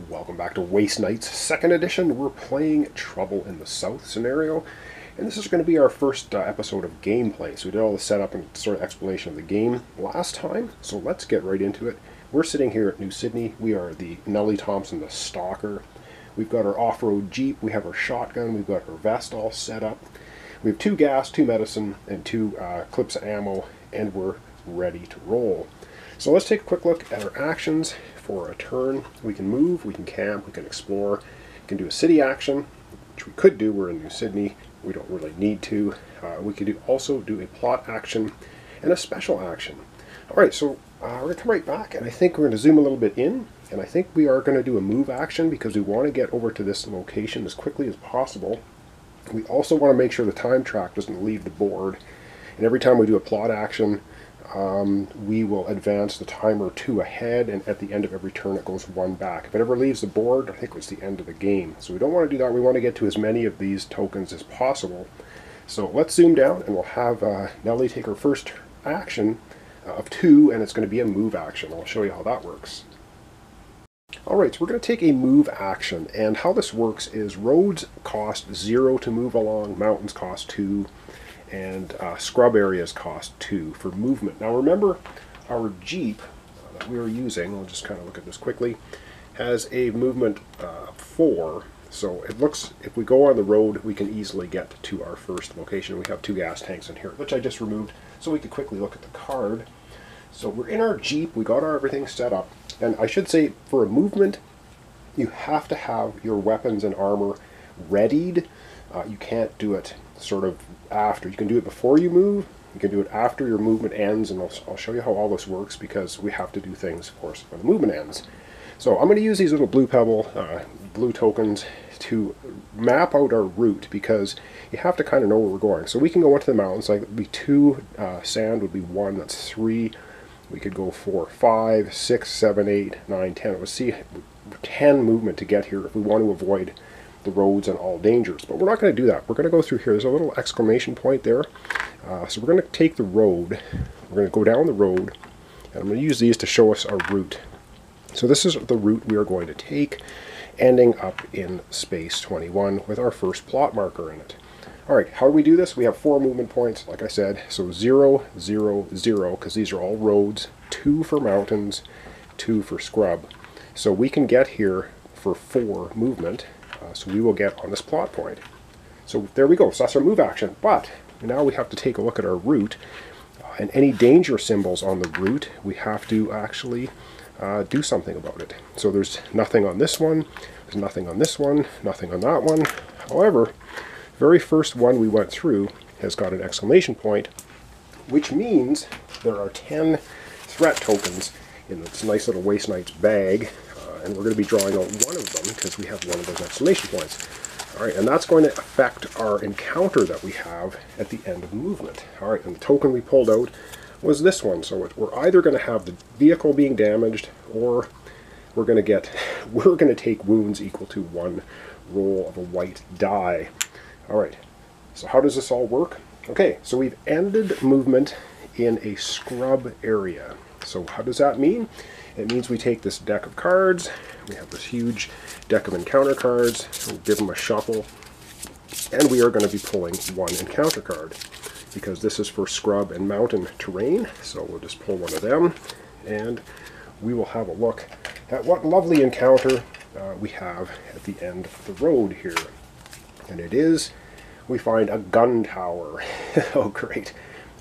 Welcome back to Waste Nights 2nd edition. We're playing Trouble in the South scenario, and this is going to be our first episode of gameplay. So we did all the setup and sort of explanation of the game last time, so let's get right into it. We're sitting here at New Sydney. We are the Nellie Thompson, the Stalker. We've got our off-road Jeep, we have our shotgun, we've got our vest all set up. We have 2 gas, 2 medicine, and 2 clips of ammo, and we're ready to roll. So let's take a quick look at our actions for a turn. We can move, we can camp, we can explore, we can do a city action, which we could do. We're in New Sydney, we don't really need to. We could also do a plot action and a special action. Alright, so we're going to come right back, and I think we're going to zoom a little bit in, and I think we are going to do a move action because we want to get over to this location as quickly as possible. We also want to make sure the time track doesn't leave the board, and every time we do a plot action, we will advance the timer 2 ahead, and at the end of every turn it goes 1 back. If it ever leaves the board, I think it's the end of the game. So we don't want to do that. We want to get to as many of these tokens as possible. So let's zoom down, and we'll have Nellie take her first action of 2, and it's going to be a move action. I'll show you how that works. Alright, so we're going to take a move action, and how this works is roads cost 0 to move along, mountains cost 2, and scrub areas cost 2 for movement. Now remember, our Jeep that we were using, we'll just kind of look at this quickly, has a movement 4. So it looks, if we go on the road, we can easily get to our first location. We have 2 gas tanks in here, which I just removed, so we could quickly look at the card. So we're in our Jeep, we got everything set up, and I should say, for a movement, you have to have your weapons and armor readied. You can't do it sort of after. You can do it before you move, you can do it after your movement ends, and I'll show you how all this works because we have to do things, of course, when the movement ends. So I'm going to use these little blue pebble, blue tokens to map out our route because you have to kind of know where we're going. So we can go into the mountains, like would be 2, sand would be 1, that's 3, we could go 4, 5, 6, 7, 8, 9, 10. It would see 10 movement to get here if we want to avoid the roads and all dangers. But we're not going to do that. We're going to go through here. There's a little exclamation point there. So we're going to take the road. We're going to go down the road, and I'm going to use these to show us our route. So this is the route we are going to take, ending up in space 21 with our first plot marker in it. Alright, how do we do this? We have 4 movement points, like I said. So 0, 0, 0, because these are all roads, 2 for mountains, 2 for scrub. So we can get here for 4 movement. So we will get on this plot point. So there we go. So that's our move action. But now we have to take a look at our route. And any danger symbols on the route, we have to actually do something about it. So there's nothing on this one. There's nothing on this one. Nothing on that one. However, very first one we went through has got an exclamation point, which means there are 10 threat tokens in this nice little Waste Nights bag. And we're going to be drawing out one of them because we have one of those exclamation points. Alright, and that's going to affect our encounter that we have at the end of the movement. Alright, and the token we pulled out was this one. So we're either going to have the vehicle being damaged, or we're going to take wounds equal to 1 roll of a white die. Alright, so how does this all work? Okay, so we've ended movement in a scrub area. So how does that mean? It means we take this deck of cards, we have this huge deck of encounter cards, we'll give them a shuffle, and we are going to be pulling 1 encounter card, because this is for scrub and mountain terrain, so we'll just pull one of them, and we will have a look at what lovely encounter we have at the end of the road here. And it is, we find a gun tower. Oh great.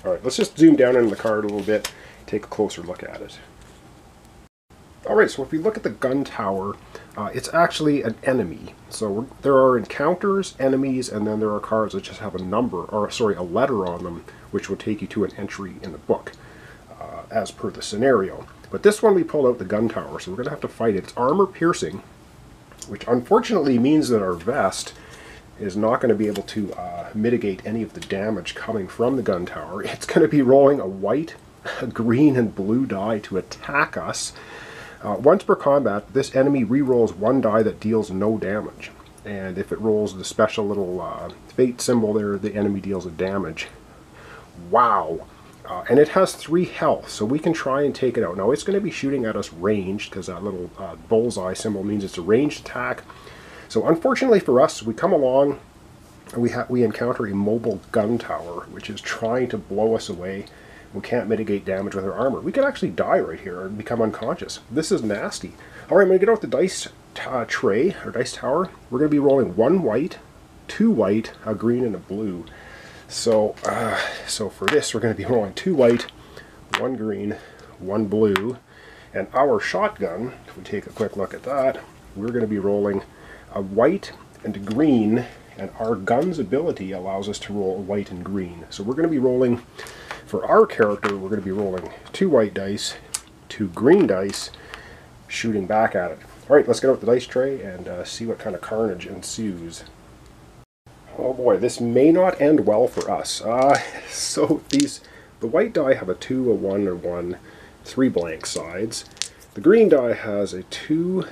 Alright, let's just zoom down into the card a little bit, take a closer look at it. Alright, so if we look at the gun tower, it's actually an enemy. So there are encounters, enemies, and then there are cards that just have a number, or sorry, a letter on them, which will take you to an entry in the book, as per the scenario. But this one we pulled out the gun tower, so we're going to have to fight it. It's armor piercing, which unfortunately means that our vest is not going to be able to mitigate any of the damage coming from the gun tower. It's going to be rolling a white, a green, and blue die to attack us. Once per combat, this enemy re-rolls 1 die that deals no damage. And if it rolls the special little fate symbol there, the enemy deals a damage. Wow! And it has 3 health, so we can try and take it out. Now it's going to be shooting at us ranged, because that little bullseye symbol means it's a ranged attack. So unfortunately for us, we come along and we encounter a mobile gun tower, which is trying to blow us away. We can't mitigate damage with our armor. We could actually die right here and become unconscious. This is nasty. Alright, I'm going to get out the dice tray, or dice tower. We're going to be rolling 1 white, 2 white, a green, and a blue. So for this, we're going to be rolling 2 white, 1 green, 1 blue, and our shotgun, if we take a quick look at that, we're going to be rolling a white and a green, and our gun's ability allows us to roll white and green. So we're going to be rolling, for our character, we're going to be rolling 2 white dice, 2 green dice, shooting back at it. Alright, let's get out the dice tray and see what kind of carnage ensues. Oh boy, this may not end well for us. So the white die have a 2, a 1, and 1, 3 blank sides. The green die has a 2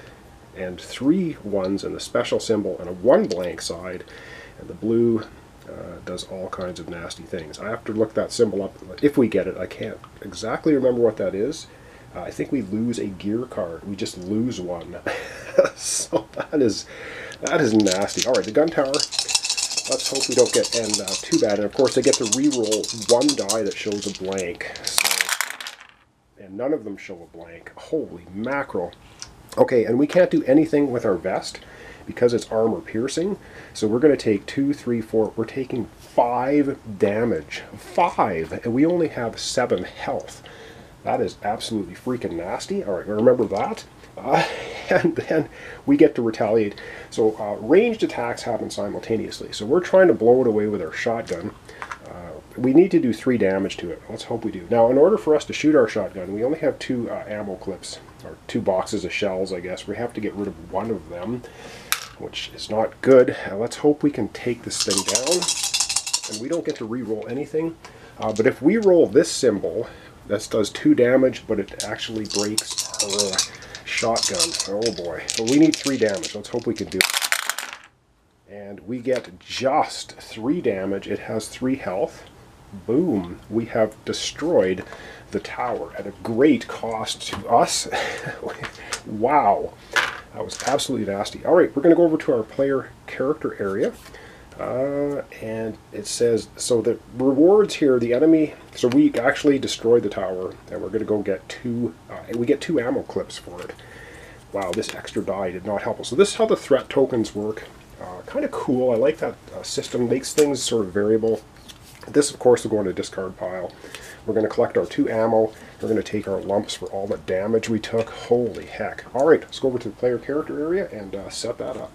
and 3 ones and a special symbol and a 1 blank side. And the blue does all kinds of nasty things. I have to look that symbol up if we get it. I can't exactly remember what that is. I think we lose a gear card. We just lose one. So that is nasty. Alright, the gun tower. Let's hope we don't get too bad. And of course, they get to re-roll 1 die that shows a blank. So, and none of them show a blank. Holy mackerel. Okay, and we can't do anything with our vest because it's armor piercing. So we're going to take 2, 3, 4. We're taking 5 damage. 5! And we only have 7 health. That is absolutely freaking nasty. Alright, remember that. And then we get to retaliate. So ranged attacks happen simultaneously. So we're trying to blow it away with our shotgun. We need to do 3 damage to it. Let's hope we do. Now, in order for us to shoot our shotgun, we only have 2 ammo clips, or 2 boxes of shells, I guess. We have to get rid of 1 of them, which is not good. Let's hope we can take this thing down, and we don't get to re-roll anything. But if we roll this symbol, this does 2 damage, but it actually breaks our shotgun. Oh boy. So we need 3 damage. Let's hope we can do it. And we get just 3 damage. It has 3 health. Boom. We have destroyed the tower at a great cost to us. Wow. That was absolutely nasty. Alright, we're going to go over to our player character area. And it says, so the rewards here, the enemy, so we actually destroyed the tower, and we're going to go get 2, we get 2 ammo clips for it. Wow, this extra die did not help us. So this is how the threat tokens work. Kind of cool. I like that system. Makes things sort of variable. This, of course, will go in a discard pile. We're going to collect our 2 ammo. We're going to take our lumps for all the damage we took. Holy heck. Alright, let's go over to the player character area and set that up.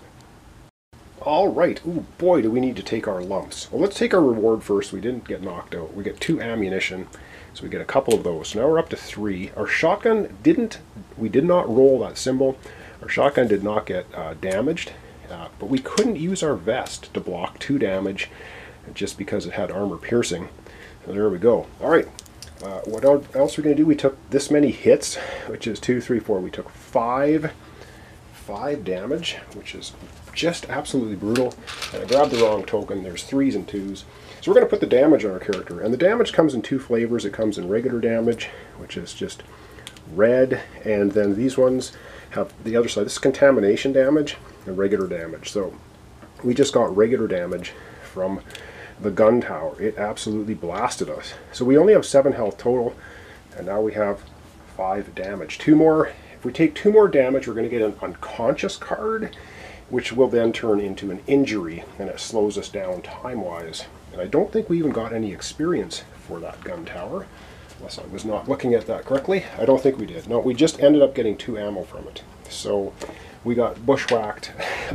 Alright, ooh boy do we need to take our lumps. Well, let's take our reward first. We didn't get knocked out. We get 2 ammunition, so we get a couple of those. So now we're up to 3. Our shotgun we did not roll that symbol. Our shotgun did not get damaged, but we couldn't use our vest to block 2 damage just because it had armor piercing. So there we go. Alright, what else are we going to do? We took this many hits, which is 2, 3, 4. We took 5 damage, which is just absolutely brutal. And I grabbed the wrong token. There's 3s and 2s. So we're going to put the damage on our character. And the damage comes in 2 flavors. It comes in regular damage, which is just red. And then these ones have the other side. This is contamination damage and regular damage. So we just got regular damage from the gun tower. It absolutely blasted us. So we only have 7 health total. And now we have 5 damage. 2 more. If we take 2 more damage, we're going to get an unconscious card, which will then turn into an injury, and it slows us down time-wise. And I don't think we even got any experience for that gun tower, unless I was not looking at that correctly. I don't think we did. No, we just ended up getting 2 ammo from it. So we got bushwhacked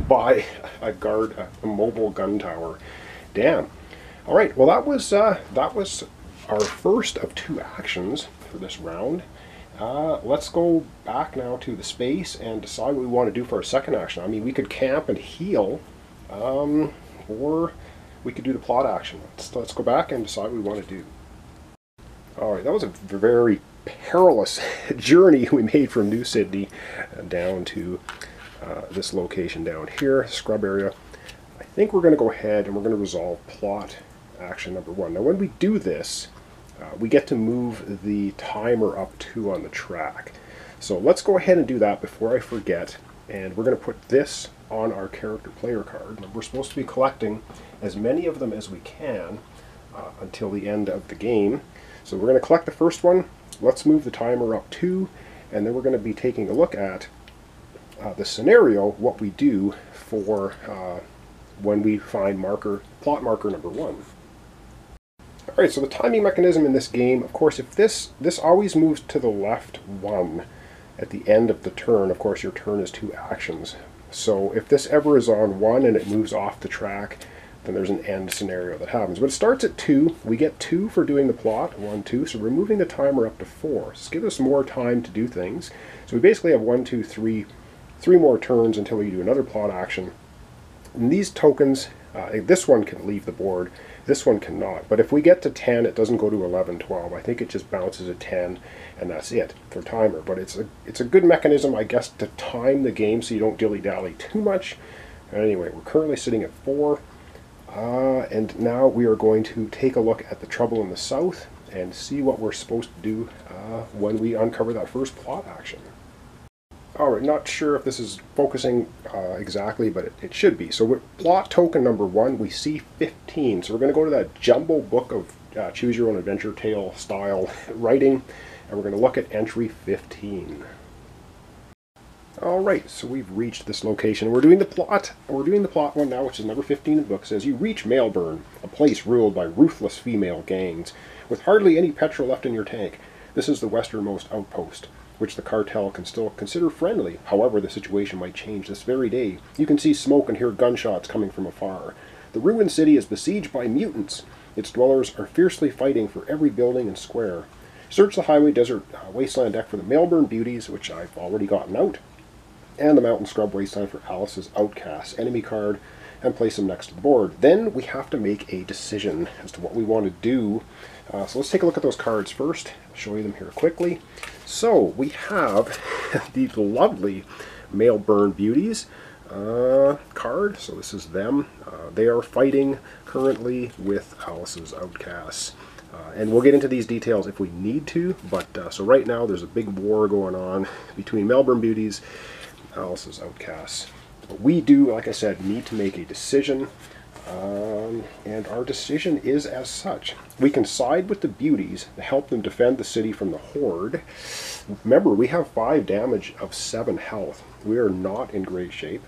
by a mobile gun tower. Damn. All right, well that was our first of 2 actions for this round. Let's go back now to the space and decide what we want to do for our second action. I mean, we could camp and heal, or we could do the plot action. Let's go back and decide what we want to do. Alright, that was a very perilous journey we made from New Sydney down to this location down here, scrub area. I think we're going to go ahead and we're going to resolve plot action number 1. Now when we do this, we get to move the timer up 2 on the track. So let's go ahead and do that before I forget. And we're going to put this on our character player card. And we're supposed to be collecting as many of them as we can until the end of the game. So we're going to collect the first one. Let's move the timer up 2, and then we're going to be taking a look at the scenario, what we do for when we find plot marker number 1. Alright, so the timing mechanism in this game, of course, if this always moves to the left 1 at the end of the turn. Of course, your turn is 2 actions. So if this ever is on 1 and it moves off the track, then there's an end scenario that happens. But it starts at 2. We get 2 for doing the plot, 1, 2. So we're moving the timer up to 4. So give us more time to do things. So we basically have 1, 2, 3 more turns until we do another plot action. And these tokens, this one can leave the board, this one cannot. But if we get to 10, it doesn't go to 11, 12. I think it just bounces at 10, and that's it for timer. But it's a good mechanism, I guess, to time the game so you don't dilly-dally too much. Anyway, we're currently sitting at 4. And now we are going to take a look at the Trouble in the South and see what we're supposed to do when we uncover that first plot action. Alright, not sure if this is focusing exactly, but it should be. So with plot token number 1, we see 15. So we're going to go to that jumbo book of Choose Your Own Adventure Tale style writing, and we're going to look at entry 15. Alright, so we've reached this location. We're doing the plot one now, which is number 15 in the book. It says, you reach Malburn, a place ruled by ruthless female gangs, with hardly any petrol left in your tank. This is the westernmost outpost, which the cartel can still consider friendly. However, the situation might change this very day. You can see smoke and hear gunshots coming from afar. The ruined city is besieged by mutants. Its dwellers are fiercely fighting for every building and square. Search the highway, desert, wasteland deck for the Malburn beauties, which I've already gotten out, and the mountain scrub wasteland for Alice's outcast enemy card, and place them next to the board. Then we have to make a decision as to what we want to do. So let's take a look at those cards first. I'll show you them here quickly. So we have the lovely Malburn Beauties card. So this is them. They are fighting currently with Alice's outcasts. And we'll get into these details if we need to. But so right now there's a big war going on between Malburn Beauties and Alice's outcasts. But we do, like I said, need to make a decision. And our decision is as such. We can side with the beauties to help them defend the city from the horde. Remember, we have 5 damage of 7 health. We are not in great shape.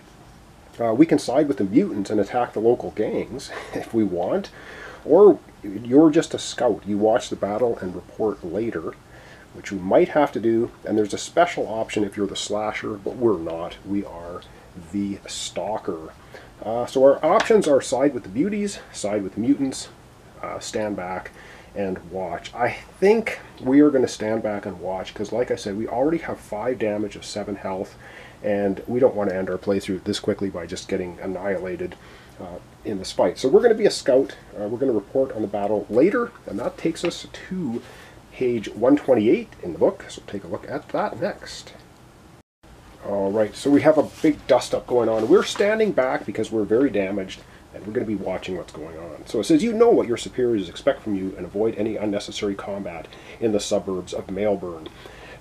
We can side with the mutants and attack the local gangs if we want. Or you're just a scout. You watch the battle and report later, which we might have to do. And there's a special option if you're the slasher, but we're not. We are the stalker. So our options are side with the beauties, side with the mutants, stand back, and watch. I think we are going to stand back and watch because, like I said, we already have 5 damage of 7 health, and we don't want to end our playthrough this quickly by just getting annihilated in this fight. So we're going to be a scout. We're going to report on the battle later, and that takes us to page 128 in the book. So take a look at that next. Alright, so we have a big dust-up going on. We're standing back because we're very damaged, and we're going to be watching what's going on. So it says, you know what your superiors expect from you, and avoid any unnecessary combat in the suburbs of Malburn.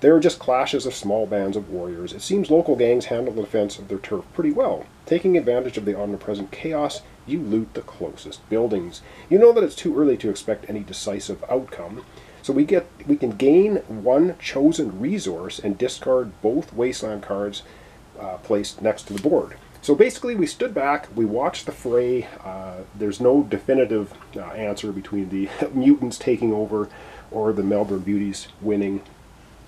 There are just clashes of small bands of warriors. It seems local gangs handle the defense of their turf pretty well. Taking advantage of the omnipresent chaos, you loot the closest buildings. You know that it's too early to expect any decisive outcome. So we can gain 1 chosen resource and discard both wasteland cards placed next to the board. So basically we stood back, we watched the fray. There's no definitive answer between the mutants taking over or the Malburn Beauties winning.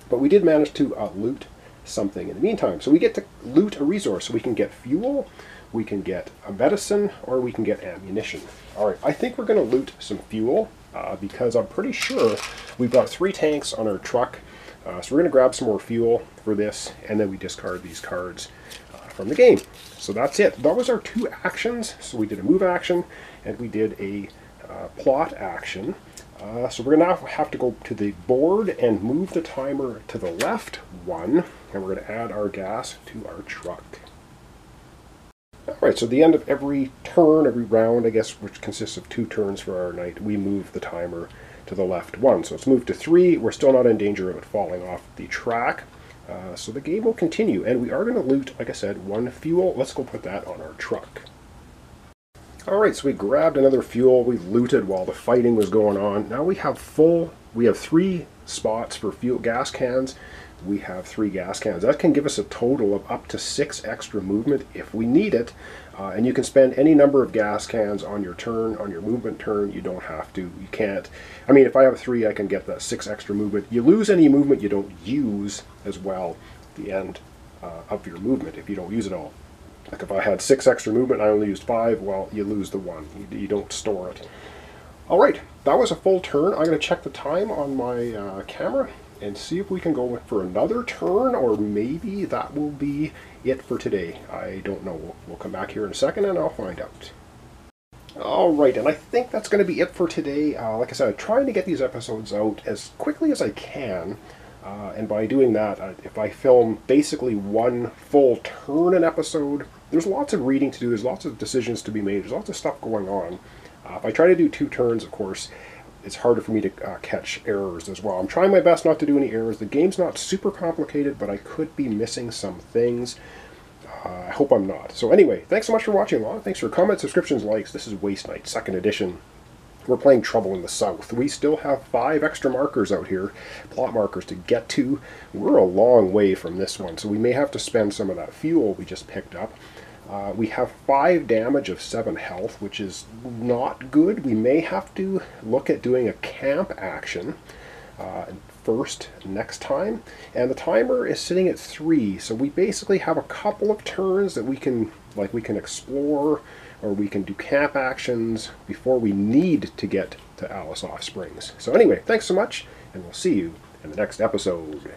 But we did manage to loot something in the meantime. So we get to loot a resource. So we can get fuel, we can get a medicine, or we can get ammunition. Alright, I think we're going to loot some fuel. Because I'm pretty sure we've got 3 tanks on our truck. So we're going to grab some more fuel for this, and then we discard these cards from the game. So that's it. That was our 2 actions. So we did a move action, and we did a plot action. So we're going to now have to go to the board and move the timer to the left 1, and we're going to add our gas to our truck. Alright, so at the end of every turn, every round, I guess, which consists of 2 turns for our night, we move the timer to the left 1. So it's moved to 3. We're still not in danger of it falling off the track. So the game will continue, and we are going to loot, like I said, 1 fuel. Let's go put that on our truck. Alright, so we grabbed another fuel. We looted while the fighting was going on. Now we have 3 spots for fuel gas cans. We have 3 gas cans. That can give us a total of up to 6 extra movement if we need it. And you can spend any number of gas cans on your turn, on your movement turn. You don't have to. You can't. I mean, if I have 3, I can get that 6 extra movement. You lose any movement you don't use as well at the end of your movement if you don't use it all. Like if I had 6 extra movement and I only used 5, well, you lose the 1. You don't store it. Alright, that was a full turn. I'm going to check the time on my camera and see if we can go for another turn, or maybe that will be it for today. I don't know. We'll come back here in a second and I'll find out. Alright, and I think that's going to be it for today. Like I said, I'm trying to get these episodes out as quickly as I can. And by doing that, if I film basically 1 full turn an episode, there's lots of reading to do, there's lots of decisions to be made, there's lots of stuff going on. If I try to do 2 turns, of course, it's harder for me to catch errors as well. I'm trying my best not to do any errors. The game's not super complicated, but I could be missing some things. I hope I'm not. So anyway, thanks so much for watching along. Thanks for comments, subscriptions, likes. This is Waste Knight, 2nd edition. We're playing Trouble in the South. We still have 5 extra markers out here, plot markers to get to. We're a long way from this one, so we may have to spend some of that fuel we just picked up. We have 5 damage of 7 health, which is not good. We may have to look at doing a camp action first next time. And the timer is sitting at 3, so we basically have a couple of turns that we can explore, or we can do camp actions before we need to get to Alice Off Springs. So anyway, thanks so much, and we'll see you in the next episode.